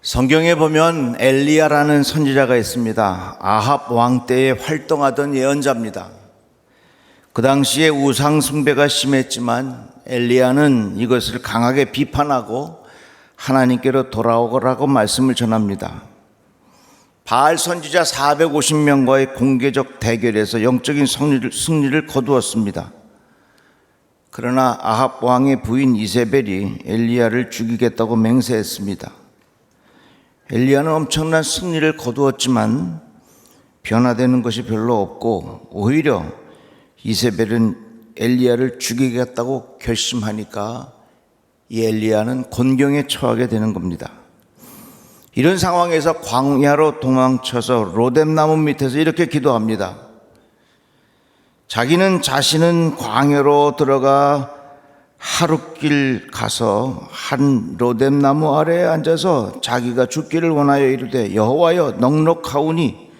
성경에 보면 엘리야라는 선지자가 있습니다. 아합 왕 때에 활동하던 예언자입니다. 그 당시에 우상 숭배가 심했지만 엘리야는 이것을 강하게 비판하고 하나님께로 돌아오라고 말씀을 전합니다. 바알 선지자 450명과의 공개적 대결에서 영적인 승리를 거두었습니다. 그러나 아합 왕의 부인 이세벨이 엘리야를 죽이겠다고 맹세했습니다. 엘리야는 엄청난 승리를 거두었지만 변화되는 것이 별로 없고 오히려 이세벨은 엘리야를 죽이겠다고 결심하니까 이 엘리야는 곤경에 처하게 되는 겁니다. 이런 상황에서 광야로 도망쳐서 로뎀나무 밑에서 이렇게 기도합니다. 자신은 광야로 들어가 하룻길 가서 한 로뎀나무 아래에 앉아서 자기가 죽기를 원하여 이르되 여호와여 넉넉하오니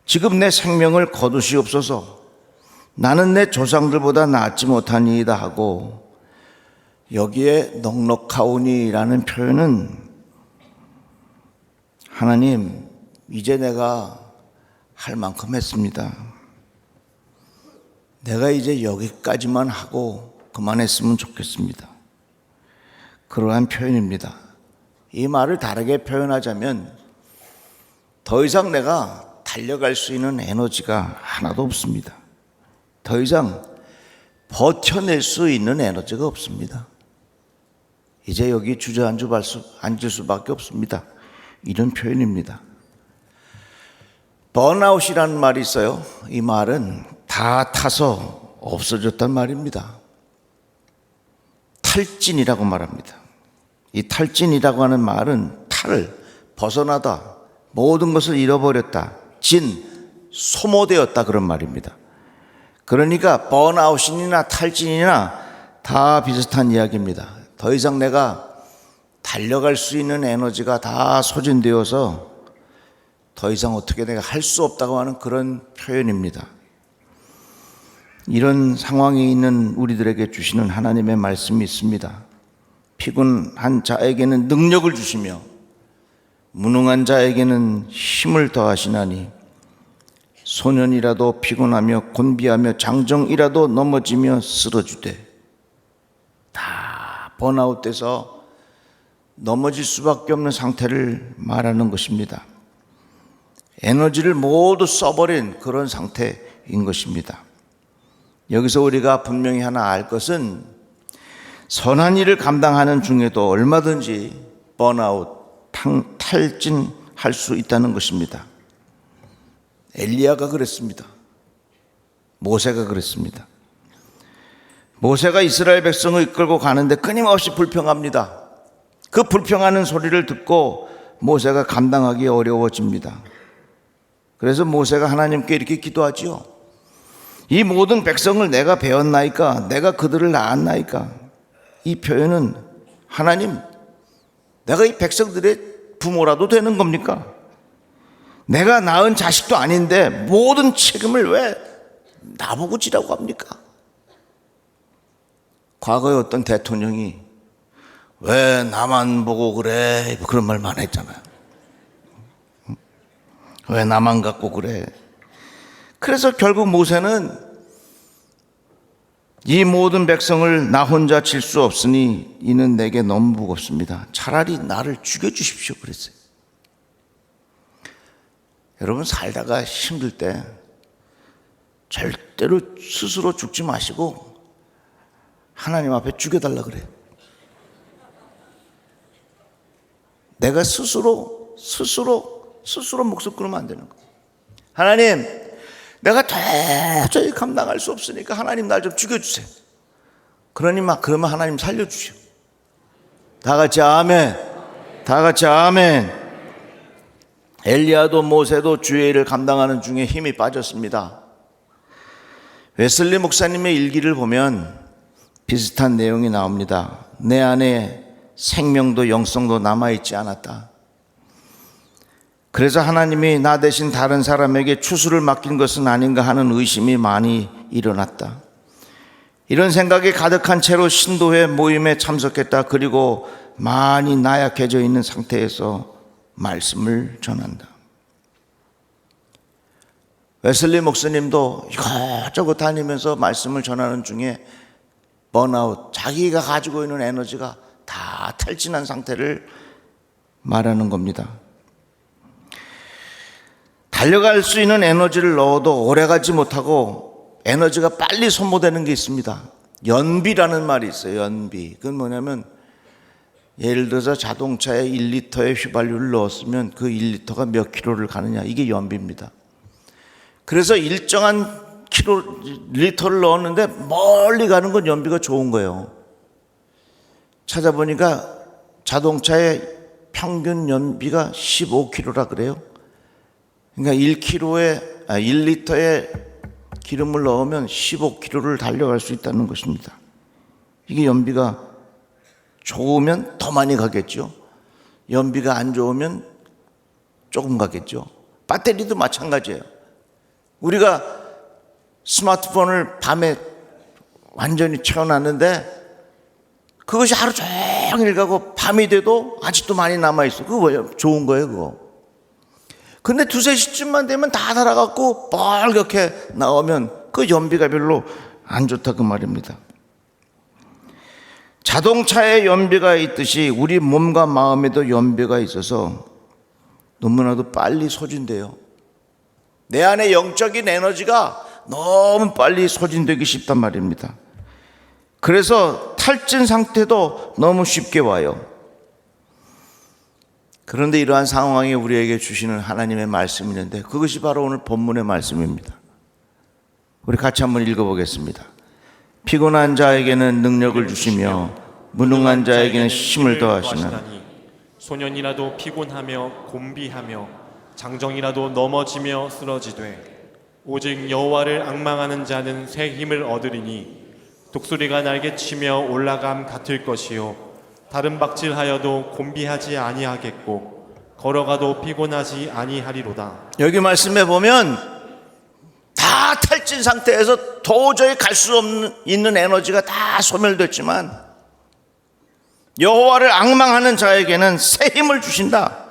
지금 내 생명을 거두시옵소서. 나는 내 조상들보다 낫지 못하니이다 하고, 여기에 넉넉하오니라는 표현은 하나님 이제 내가 할 만큼 했습니다. 내가 이제 여기까지만 하고 그만했으면 좋겠습니다. 그러한 표현입니다. 이 말을 다르게 표현하자면 더 이상 내가 달려갈 수 있는 에너지가 하나도 없습니다. 더 이상 버텨낼 수 있는 에너지가 없습니다. 이제 여기 주저앉을 앉을 수밖에 없습니다. 이런 표현입니다. 번아웃이라는 말이 있어요. 이 말은 다 타서 없어졌단 말입니다. 탈진이라고 말합니다. 이 탈진이라고 하는 말은 벗어나다, 모든 것을 잃어버렸다, 소모되었다 그런 말입니다. 그러니까 번아웃이나 탈진이나 다 비슷한 이야기입니다. 더 이상 내가 달려갈 수 있는 에너지가 다 소진되어서 더 이상 어떻게 내가 할 수 없다고 하는 그런 표현입니다. 이런 상황에 있는 우리들에게 주시는 하나님의 말씀이 있습니다. 피곤한 자에게는 능력을 주시며 무능한 자에게는 힘을 더하시나니 소년이라도 피곤하며 곤비하며 장정이라도 넘어지며 쓰러지되, 다 번아웃돼서 넘어질 수밖에 없는 상태를 말하는 것입니다. 에너지를 모두 써버린 그런 상태인 것입니다. 여기서 우리가 분명히 하나 알 것은 선한 일을 감당하는 중에도 얼마든지 번아웃, 탈진할 수 있다는 것입니다. 엘리야가 그랬습니다. 모세가 그랬습니다. 모세가 이스라엘 백성을 이끌고 가는데 끊임없이 불평합니다. 그 불평하는 소리를 듣고 모세가 감당하기 어려워집니다. 그래서 모세가 하나님께 이렇게 기도하지요. 이 모든 백성을 내가 배웠나이까? 내가 그들을 낳았나이까? 이 표현은 하나님, 내가 이 백성들의 부모라도 되는 겁니까? 내가 낳은 자식도 아닌데 모든 책임을 왜 나보고 지라고 합니까? 과거에 어떤 대통령이 왜 나만 보고 그래? 그런 말 많이 했잖아요. 왜 나만 갖고 그래? 그래서 결국 모세는 이 모든 백성을 나 혼자 질 수 없으니 이는 내게 너무 무겁습니다. 차라리 나를 죽여주십시오 그랬어요. 여러분, 살다가 힘들 때 절대로 스스로 죽지 마시고 하나님 앞에 죽여달라 그래요. 내가 스스로 목숨 끊으면 안 되는 거예요. 하나님, 내가 도저히 감당할 수 없으니까 하나님 날 좀 죽여주세요. 그러면 하나님 살려주시오. 다 같이 아멘. 다 같이 아멘. 엘리야도 모세도 주의 일을 감당하는 중에 힘이 빠졌습니다. 웨슬리 목사님의 일기를 보면 비슷한 내용이 나옵니다. 내 안에 생명도 영성도 남아있지 않았다. 그래서 하나님이 나 대신 다른 사람에게 추수를 맡긴 것은 아닌가 하는 의심이 많이 일어났다. 이런 생각이 가득한 채로 신도회 모임에 참석했다. 그리고 많이 나약해져 있는 상태에서 말씀을 전한다. 웨슬리 목사님도 이것저것 다니면서 말씀을 전하는 중에 번아웃, 자기가 가지고 있는 에너지가 다 탈진한 상태를 말하는 겁니다. 달려갈 수 있는 에너지를 넣어도 오래가지 못하고 에너지가 빨리 소모되는 게 있습니다. 연비라는 말이 있어요. 연비. 그건 뭐냐면 예를 들어서 자동차에 1리터의 휘발유를 넣었으면 그 1리터가 몇 킬로를 가느냐, 이게 연비입니다. 그래서 일정한 리터를 넣었는데 멀리 가는 건 연비가 좋은 거예요. 찾아보니까 자동차의 평균 연비가 15km라 그래요. 그러니까 1리터에 기름을 넣으면 15km를 달려갈 수 있다는 것입니다. 이게 연비가 좋으면 더 많이 가겠죠. 연비가 안 좋으면 조금 가겠죠. 배터리도 마찬가지예요. 우리가 스마트폰을 밤에 완전히 채워놨는데 그것이 하루 종일 가고 밤이 돼도 아직도 많이 남아있어. 그거 뭐예요? 좋은 거예요, 그거. 근데 2, 3시쯤만 되면 다 달아갖고 빨갛게 나오면 그 연비가 별로 안 좋다, 그 말입니다. 자동차에 연비가 있듯이 우리 몸과 마음에도 연비가 있어서 너무나도 빨리 소진돼요. 내 안에 영적인 에너지가 너무 빨리 소진되기 쉽단 말입니다. 그래서 탈진 상태도 너무 쉽게 와요. 그런데 이러한 상황에 우리에게 주시는 하나님의 말씀이 있는데 그것이 바로 오늘 본문의 말씀입니다. 우리 같이 한번 읽어보겠습니다. 피곤한 자에게는 능력을 주시며 무능한 자에게는 힘을 더하시나니 소년이라도 피곤하며 곤비하며 장정이라도 넘어지며 쓰러지되 오직 여호와를 앙망하는 자는 새 힘을 얻으리니 독수리가 날개치며 올라감 같을 것이요 다른 박질하여도 곤비하지 아니하겠고 걸어가도 피곤하지 아니하리로다. 여기 말씀에 보면 다 탈진 상태에서 도저히 갈 수 있는 에너지가 다 소멸됐지만 여호와를 앙망하는 자에게는 새 힘을 주신다,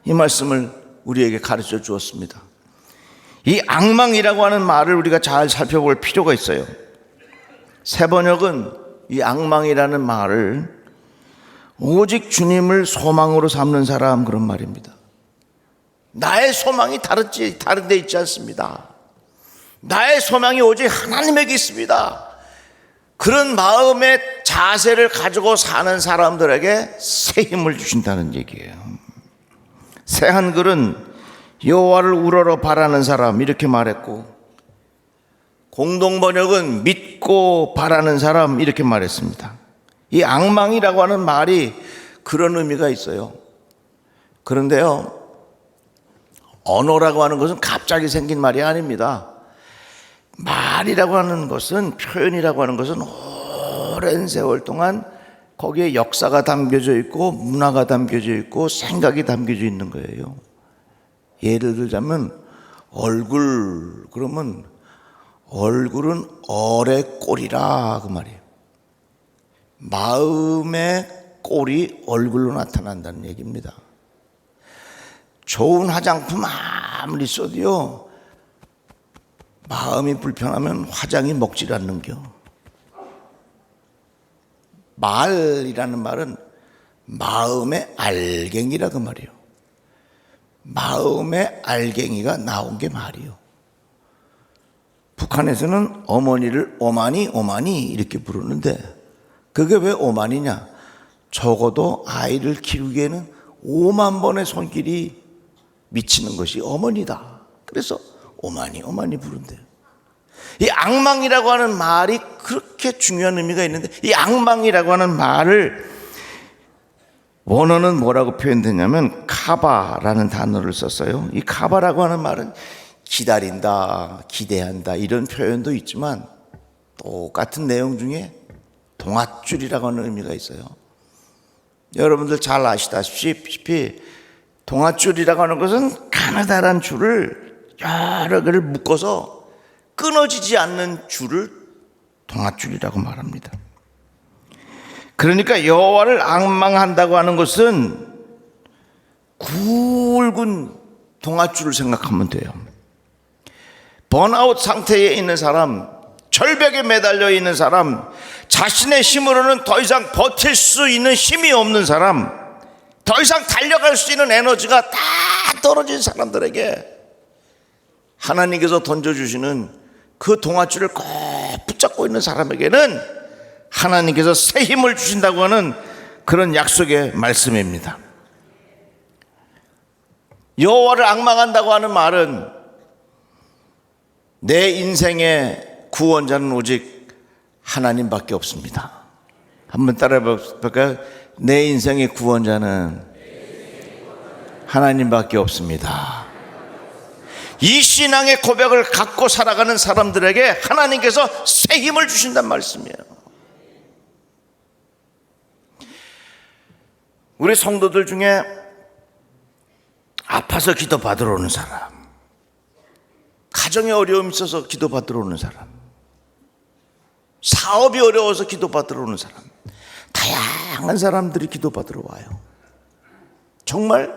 이 말씀을 우리에게 가르쳐 주었습니다. 이 앙망이라고 하는 말을 우리가 잘 살펴볼 필요가 있어요. 새 번역은 이 앙망이라는 말을 오직 주님을 소망으로 삼는 사람, 그런 말입니다. 나의 소망이 다른 데 있지 않습니다. 나의 소망이 오직 하나님에게 있습니다. 그런 마음의 자세를 가지고 사는 사람들에게 새 힘을 주신다는 얘기예요. 새 한글은 여호와를 우러러 바라는 사람, 이렇게 말했고, 공동번역은 믿고 바라는 사람, 이렇게 말했습니다. 이 앙망이라고 하는 말이 그런 의미가 있어요. 그런데요, 언어라고 하는 것은 갑자기 생긴 말이 아닙니다. 말이라고 하는 것은, 표현이라고 하는 것은 오랜 세월 동안 거기에 역사가 담겨져 있고 문화가 담겨져 있고 생각이 담겨져 있는 거예요. 예를 들자면 얼굴, 그러면 얼굴은 얼의 꼴이라, 그 말이에요. 마음의 꼴이 얼굴로 나타난다는 얘기입니다. 좋은 화장품 아무리 써도요, 마음이 불편하면 화장이 먹질 않는겨. 말이라는 말은 마음의 알갱이라, 그 말이에요. 마음의 알갱이가 나온 게 말이요. 북한에서는 어머니를 오마니 오마니 이렇게 부르는데 그게 왜 오마니냐? 적어도 아이를 키우기에는 5만 번의 손길이 미치는 것이 어머니다. 그래서 오마니 오마니 부른대요. 이 앙망이라고 하는 말이 그렇게 중요한 의미가 있는데, 이 앙망이라고 하는 말을 원어는 뭐라고 표현되냐면 카바라는 단어를 썼어요. 이 카바라고 하는 말은 기다린다, 기대한다, 이런 표현도 있지만 똑같은 내용 중에 동아줄이라고 하는 의미가 있어요. 여러분들 잘 아시다시피 동아줄이라고 하는 것은 가느다란 줄을 여러 개를 묶어서 끊어지지 않는 줄을 동아줄이라고 말합니다. 그러니까 여호와를 앙망한다고 하는 것은 굵은 동아줄을 생각하면 돼요. 번아웃 상태에 있는 사람, 절벽에 매달려 있는 사람, 자신의 힘으로는 더 이상 버틸 수 있는 힘이 없는 사람, 더 이상 달려갈 수 있는 에너지가 다 떨어진 사람들에게 하나님께서 던져주시는 그 동아줄을 꼭 붙잡고 있는 사람에게는 하나님께서 새 힘을 주신다고 하는 그런 약속의 말씀입니다. 여호와를 앙망한다고 하는 말은 내 인생의 구원자는 오직 하나님밖에 없습니다. 한번 따라해 볼까요? 내 인생의 구원자는 하나님밖에 없습니다. 이 신앙의 고백을 갖고 살아가는 사람들에게 하나님께서 새 힘을 주신단 말씀이에요. 우리 성도들 중에 아파서 기도 받으러 오는 사람, 가정에 어려움이 있어서 기도 받으러 오는 사람, 사업이 어려워서 기도 받으러 오는 사람, 다양한 사람들이 기도 받으러 와요. 정말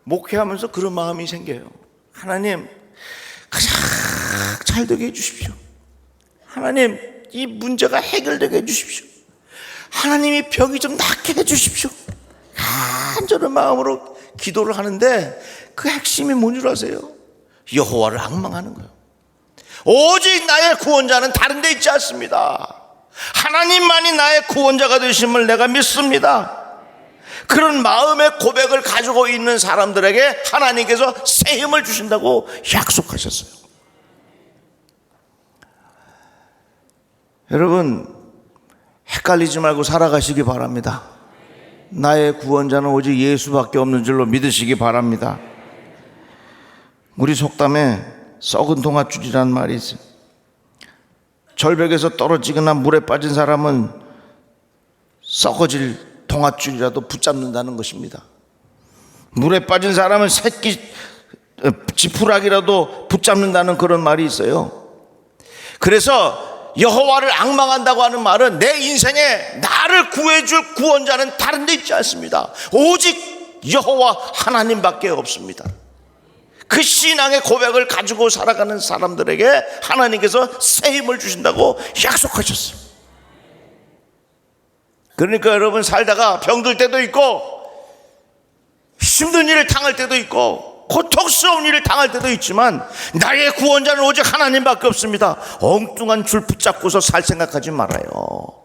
목회하면서 그런 마음이 생겨요. 하나님, 가장 잘 되게 해주십시오. 하나님, 이 문제가 해결되게 해주십시오. 하나님이 병이 좀 낫게 해주십시오. 간절한 마음으로 기도를 하는데 그 핵심이 뭔 줄 아세요? 여호와를 앙망하는 거예요. 오직 나의 구원자는 다른 데 있지 않습니다. 하나님만이 나의 구원자가 되심을 내가 믿습니다. 그런 마음의 고백을 가지고 있는 사람들에게 하나님께서 새 힘을 주신다고 약속하셨어요. 여러분, 헷갈리지 말고 살아가시기 바랍니다. 나의 구원자는 오직 예수밖에 없는 줄로 믿으시기 바랍니다. 우리 속담에 썩은 동아줄이라는 말이 있어요. 절벽에서 떨어지거나 물에 빠진 사람은 썩어질 동아줄이라도 붙잡는다는 것입니다. 물에 빠진 사람은 새끼 지푸라기라도 붙잡는다는 그런 말이 있어요. 그래서 여호와를 앙망한다고 하는 말은 내 인생에 나를 구해줄 구원자는 다른 데 있지 않습니다. 오직 여호와 하나님밖에 없습니다. 그 신앙의 고백을 가지고 살아가는 사람들에게 하나님께서 새 힘을 주신다고 약속하셨어요. 그러니까 여러분, 살다가 병들 때도 있고 힘든 일을 당할 때도 있고 고통스러운 일을 당할 때도 있지만 나의 구원자는 오직 하나님밖에 없습니다. 엉뚱한 줄 붙잡고서 살 생각하지 말아요.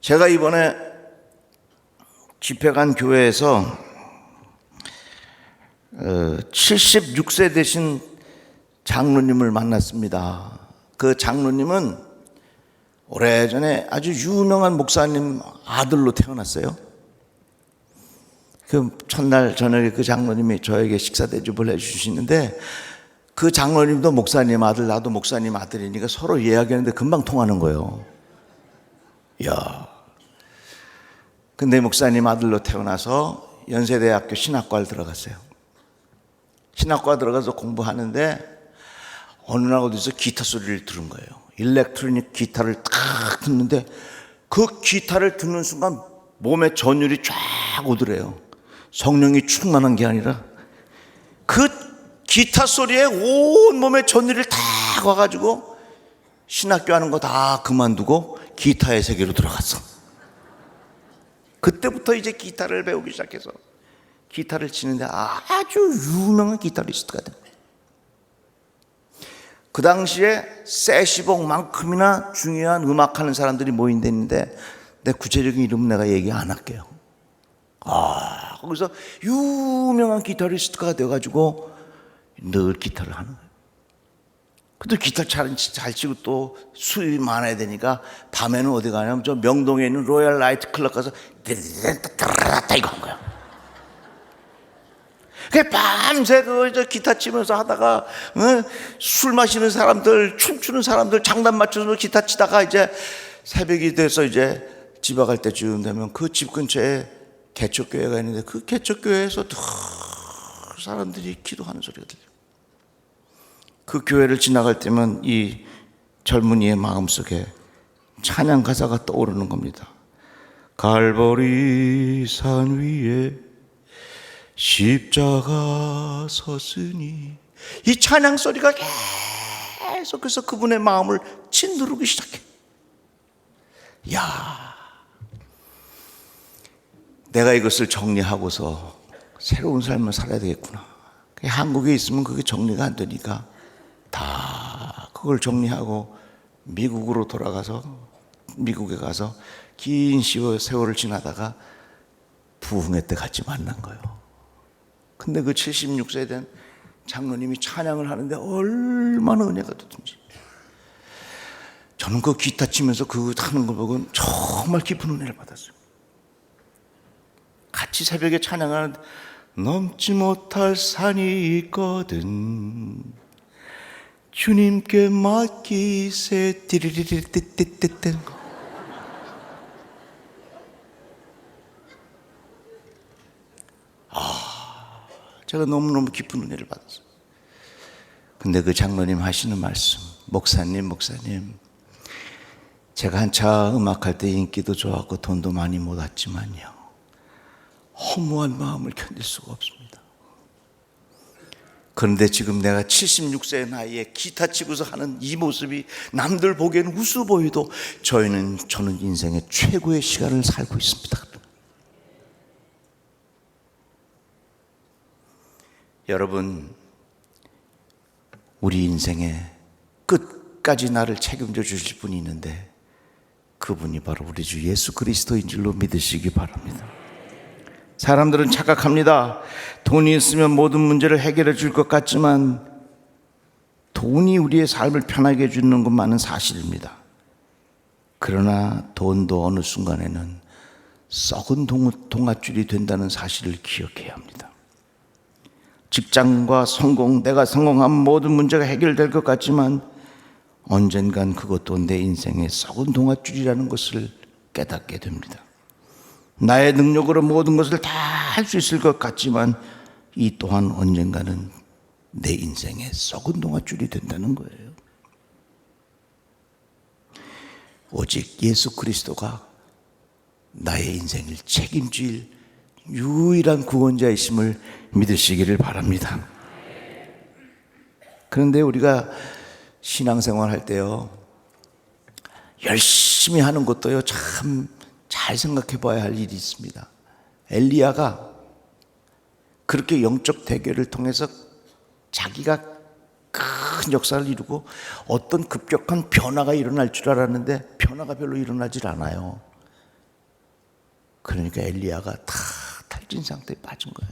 제가 이번에 집회 간 교회에서 76세 되신 장로님을 만났습니다. 그 장로님은 오래전에 아주 유명한 목사님 아들로 태어났어요. 그 첫날 저녁에 그 장로님이 저에게 식사 대접을 해주시는데 그 장로님도 목사님 아들, 나도 목사님 아들이니까 서로 이야기하는데 금방 통하는 거예요. 이야. 근데 목사님 아들로 태어나서 연세대학교 신학과를 들어갔어요. 신학과 들어가서 공부하는데 어느 날 어디서 기타 소리를 들은 거예요. 일렉트로닉 기타를 딱 듣는데 그 기타를 듣는 순간 몸에 전율이 쫙 오더래요. 성령이 충만한 게 아니라 그 기타 소리에 온 몸에 전율이 다 와가지고 신학교 하는 거 다 그만두고 기타의 세계로 들어갔어. 그때부터 이제 기타를 배우기 시작해서 기타를 치는데 아주 유명한 기타리스트가 된 거예요. 그 당시에 세시봉만큼이나 중요한 음악하는 사람들이 모인댔는데 내 구체적인 이름은 내가 얘기 안 할게요. 거기서 유명한 기타리스트가 돼가지고 늘 기타를 하는 거예요. 근데 기타 잘 치고 또 수입이 많아야 되니까 밤에는 어디 가냐면 저 명동에 있는 로얄 라이트 클럽 가서 따라따라 이거 한 거야. 그 밤새 저 기타 치면서 하다가 술 마시는 사람들, 춤추는 사람들 장단 맞춰서 기타 치다가 이제 새벽이 돼서 이제 집에 갈 때쯤 되면 그 집 근처에 개척교회가 있는데 그 개척교회에서 늘 사람들이 기도하는 소리가 들려요. 그 교회를 지나갈 때면 이 젊은이의 마음속에 찬양 가사가 떠오르는 겁니다. 갈보리 산 위에 십자가 섰으니, 이 찬양 소리가 계속해서 그분의 마음을 짓누르기 시작해. 야, 내가 이것을 정리하고서 새로운 삶을 살아야 되겠구나. 한국에 있으면 그게 정리가 안 되니까 다 그걸 정리하고 미국으로 돌아가서, 미국에 가서 긴 세월을 지나다가 부흥회 때 같이 만난 거예요. 근데 그 76세 된 장로님이 찬양을 하는데 얼마나 은혜가 됐든지, 저는 그 기타 치면서 그거 하는 거 보고 정말 깊은 은혜를 받았어요. 같이 새벽에 찬양하는데 넘지 못할 산이 있거든 주님께 맡기세 띠리리리띠띠띠띠. 제가 너무너무 깊은 은혜를 받았어요. 근데 그 장로님 하시는 말씀, 목사님 제가 한차 음악할 때 인기도 좋았고 돈도 많이 못 왔지만요, 허무한 마음을 견딜 수가 없습니다. 그런데 지금 내가 76세의 나이에 기타 치고서 하는 이 모습이 남들 보기에는 우스워 보여도 저는 인생의 최고의 시간을 살고 있습니다. 여러분, 우리 인생의 끝까지 나를 책임져 주실 분이 있는데 그분이 바로 우리 주 예수 그리스도인 줄로 믿으시기 바랍니다. 사람들은 착각합니다. 돈이 있으면 모든 문제를 해결해 줄 것 같지만 돈이 우리의 삶을 편하게 해주는 것만은 사실입니다. 그러나 돈도 어느 순간에는 썩은 동아줄이 된다는 사실을 기억해야 합니다. 직장과 성공, 내가 성공하면 모든 문제가 해결될 것 같지만 언젠간 그것도 내 인생의 썩은 동아줄이라는 것을 깨닫게 됩니다. 나의 능력으로 모든 것을 다 할 수 있을 것 같지만 이 또한 언젠가는 내 인생의 썩은 동아줄이 된다는 거예요. 오직 예수 그리스도가 나의 인생을 책임질 유일한 구원자이심을 믿으시기를 바랍니다. 그런데 우리가 신앙생활 할 때요, 열심히 하는 것도요, 참 잘 생각해 봐야 할 일이 있습니다. 엘리야가 그렇게 영적 대결을 통해서 자기가 큰 역사를 이루고 어떤 급격한 변화가 일어날 줄 알았는데 변화가 별로 일어나질 않아요. 그러니까 엘리야가 다 탈진 상태에 빠진 거예요.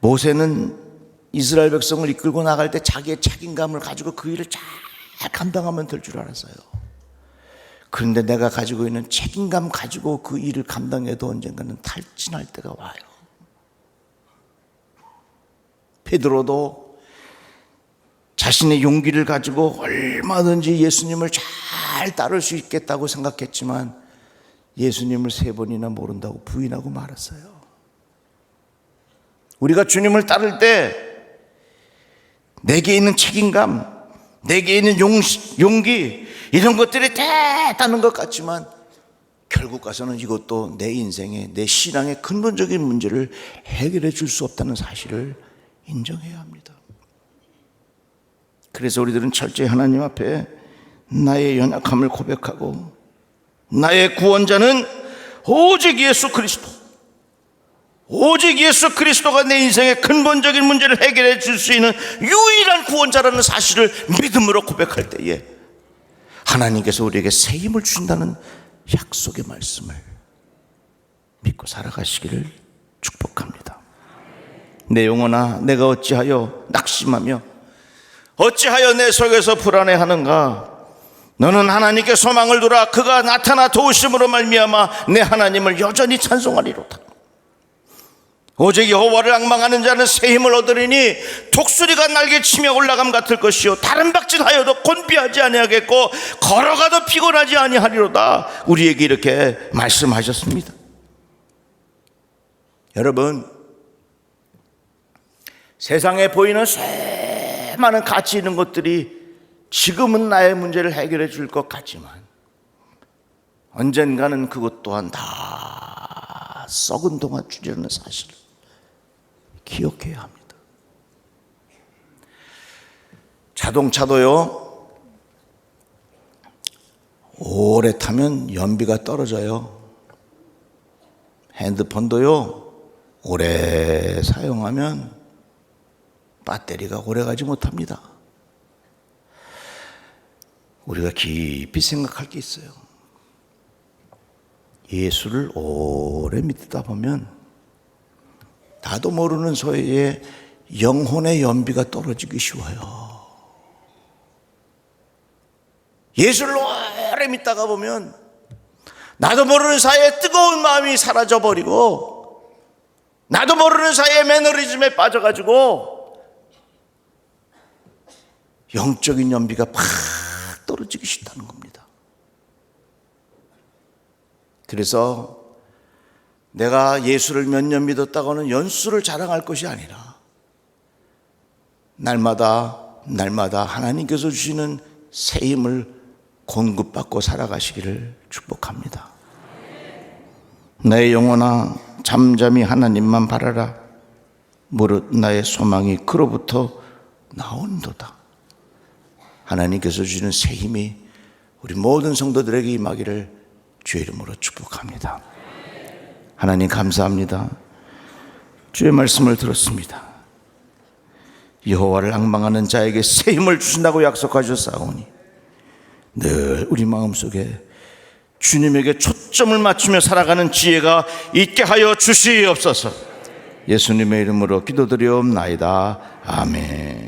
모세는 이스라엘 백성을 이끌고 나갈 때 자기의 책임감을 가지고 그 일을 잘 감당하면 될 줄 알았어요. 그런데 내가 가지고 있는 책임감 가지고 그 일을 감당해도 언젠가는 탈진할 때가 와요. 베드로도 자신의 용기를 가지고 얼마든지 예수님을 잘 따를 수 있겠다고 생각했지만 예수님을 3번이나 모른다고 부인하고 말았어요. 우리가 주님을 따를 때 내게 있는 책임감, 내게 있는 용기, 이런 것들이 대단한 것 같지만 결국 가서는 이것도 내 인생의, 내 신앙의 근본적인 문제를 해결해 줄 수 없다는 사실을 인정해야 합니다. 그래서 우리들은 철저히 하나님 앞에 나의 연약함을 고백하고 나의 구원자는 오직 예수 그리스도, 오직 예수 그리스도가 내 인생의 근본적인 문제를 해결해 줄 수 있는 유일한 구원자라는 사실을 믿음으로 고백할 때에 하나님께서 우리에게 새 힘을 주신다는 약속의 말씀을 믿고 살아가시기를 축복합니다. 내 영혼아, 내가 어찌하여 낙심하며 어찌하여 내 속에서 불안해하는가? 너는 하나님께 소망을 두라. 그가 나타나 도우심으로 말미암아 내 하나님을 여전히 찬송하리로다. 오직 여호와를 앙망하는 자는 새 힘을 얻으리니 독수리가 날개치며 올라감 같을 것이요 다른 박질하여도 곤비하지 아니하겠고 걸어가도 피곤하지 아니하리로다. 우리에게 이렇게 말씀하셨습니다. 여러분, 세상에 보이는 수많은 가치 있는 것들이 지금은 나의 문제를 해결해 줄 것 같지만 언젠가는 그것 또한 다 썩은 동아줄이라는 사실을 기억해야 합니다. 자동차도요, 오래 타면 연비가 떨어져요. 핸드폰도요, 오래 사용하면 배터리가 오래 가지 못합니다. 우리가 깊이 생각할 게 있어요. 예수를 오래 믿다 보면 나도 모르는 사이에 영혼의 연비가 떨어지기 쉬워요. 예수를 오래 믿다가 보면 나도 모르는 사이에 뜨거운 마음이 사라져버리고 나도 모르는 사이에 매너리즘에 빠져가지고 영적인 연비가 팍 떨어지기 쉽다는 겁니다. 그래서 내가 예수를 몇 년 믿었다고는 연수를 자랑할 것이 아니라 날마다 하나님께서 주시는 새 힘을 공급받고 살아가시기를 축복합니다. 나의 영혼아 잠잠히 하나님만 바라라. 무릇 나의 소망이 그로부터 나온도다. 하나님께서 주시는 새 힘이 우리 모든 성도들에게 임하기를 주의 이름으로 축복합니다. 하나님 감사합니다. 주의 말씀을 들었습니다. 여호와를 앙망하는 자에게 새 힘을 주신다고 약속하셨사오니 늘 우리 마음속에 주님에게 초점을 맞추며 살아가는 지혜가 있게 하여 주시옵소서. 예수님의 이름으로 기도드리옵나이다. 아멘.